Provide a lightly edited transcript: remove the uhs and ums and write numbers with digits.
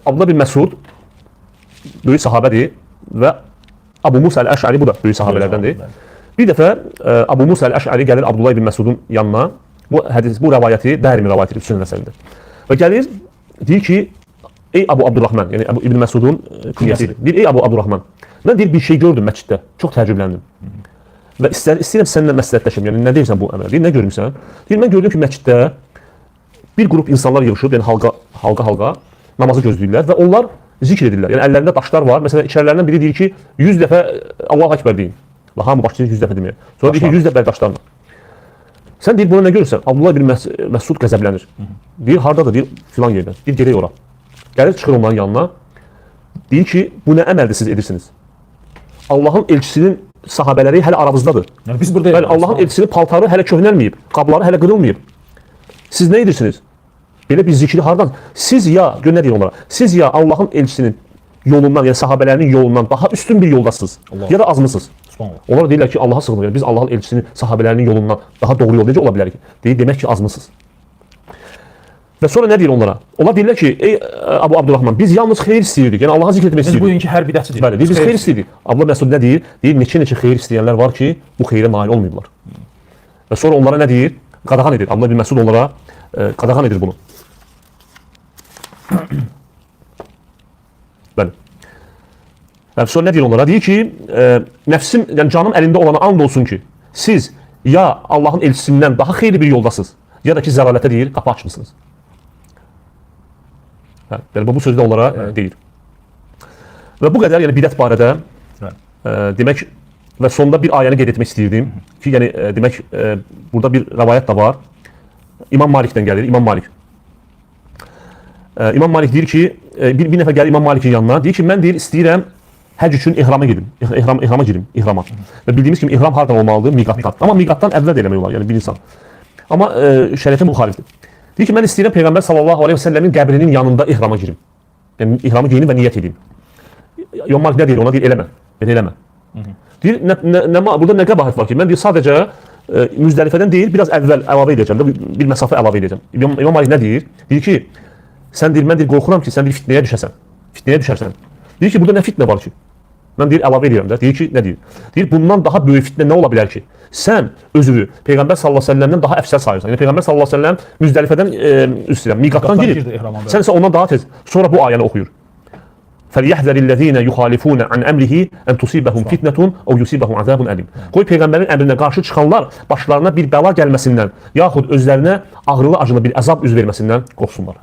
Abdullah bin Məsud böyük sahabədir və Abu Musa el-Əş'ari bu da böyük sahabələrdəndir. Bir dəfə Abu Musa el-Əş'ari gəlir Abdullah bin Məsudun yanına. Bu rəvayəti Dərimi rəvayətidir, Sünnə əsərində. Və gəlir, deyir ki, ey Abu Abdurrahman, yəni İbn Məsudun künyəsidir. Deyir, ey Abu Abdurrahman, mən deyir, bir şey gördüm məsciddə, çox təəccübləndim. Və istəyirəm səninlə məsləhətləşim, yəni nə deyirsən bu əmələ? Deyir, nə görmüsən? Deyir, mən gördüm ki, məsciddə bir qrup insanlar yığışıb, yəni halqa namazı gözləyirlər və onlar zikr edirlər. Yəni əllərində daşlar var. Məsələn, içərilərindən biri deyir ki, 100 dəfə Allahu Ekber deyin. Və hamı başlayır 100 dəfə deməyə. Sonra deyir ki, 100 dəfə daşlarla. Sən deyir, buna nə görürsən? Abdullah bin Məsud qəzəblənir. Deyir, hardadır? Deyir, filan yerdən. Deyir, gedək ora. Gəlir, çıxır onların yanına. Deyir ki, bu nə əməldir siz edirsiniz? Allahın elçisinin sahabələri hələ aramızdadır. Yəni biz buradayıq. Allahın elçisinin paltarı hələ köhnəlməyib, qabları hələ qırılmayıb. Siz nə edirsiniz? Belə bir zikri hardan? Siz ya, gör nə deyir onlara? Siz ya Allahın elçisinin yolundan, yəni sahabələrinin yolundan daha üstün bir yoldasınız. Ya da azmısınız. Onlar deyirlər ki, Allaha sığınırıq. Biz Allahın elçisinin sahabələrinin yolundan daha doğru yol necə ola bilər ki? Deyir, demək ki, azmısınız. Və sonra nə deyir onlara? Onlar deyirlər ki, ey Abu Abdurrahman, biz yalnız xeyir istəyirdik. Yəni Allah'a zikr etmək istəyirdik. Biz bugünkü hər bidətçi deyir. Bəli, biz xeyir istəyirdik. Abdullah Məsud nə deyir? Deyir, neçə xeyir istəyənlər var ki, bu xeyrə nail olmayıblar. Və sonra onlara nə deyir? Qadağan edir. Abdullah bin Məsud onlara qadağan edir bunu. Bəli. Sonra nə deyir onlara? Deyir ki, nəfsim, yəni canım əlində olana and olsun ki, siz ya Allahın elçisindən daha xeyirli bir yoldasınız, ya da ki, zəlalətə deyir, qapı açmısınız. Yəni, bu sözü də onlara deyir. Və bu qədər, yəni bidət barədə demək və sonda bir ayəni qeyd etmək istəyirdim ki, yəni demək, burada bir rəvayət də var. İmam Malikdən gəlir, İmam Malik. İmam Malik deyir ki, bir nəfər gəlir İmam Malikin yanına, deyir ki, mən deyir, istəyirəm həcc üçün ihrama girim, ihrama. Və bildiyimiz kimi ihram hardan olmalıdır? Miqatdan. Amma miqatdan əvvəl də eləmək olar, yəni bir insan. Amma şəriətə müxalifdir. Deyir ki, mən istəyirəm Peyğəmbər sallallahu aleyhi və səlləmin qəbrinin yanında ihrama girim. Yəni ihramı geyinim və niyyət edeyim. İmam Malik nə deyir ona? Deyir, eləmə. Belə eləmə. Deyir, burada nə qəbahət var ki, mən deyir, sadəcə Müzdəlifədən deyil, biraz əvvəl əlavə edəcəm, bir məsafə əlavə edəcəm. İmam Malik nə deyir? Deyir ki, sən deyir, mən deyir, qorxuram ki, sən deyir, fitnəyə düşərsən. Deyir ki, burada nə fitnə var ki? Mən deyir, əlavə edirəm də. Deyir ki, nə deyir? Deyir, bundan daha böyük fitnə nə ola bilər ki? Sən özünü Peyğəmbər sallallahu əleyhi və səlləmdən daha əfsəl sayırsan. Yəni Peyğəmbər sallallahu əleyhi və səlləm Müzdəlifədən miqatdan gelir. Sən isə ondan daha tez. Sonra bu ayəni oxuyur. فَلْيَحْذَرِ الَّذ۪ينَ يُخَالِفُونَ عَنْ أَمْرِهِ أَنْ تُصِيبَهُمْ فِتْنَةٌ أَوْ يُصِيبَهُمْ عَذَابٌ أَلِيمٌ. Qoy Peyğəmbərin əmrinə qarşı çıxanlar başlarına bir bəla gəlməsindən, yaxud özlərinə ağrılı acılı bir əzab üz verməsindən qorxsunlar.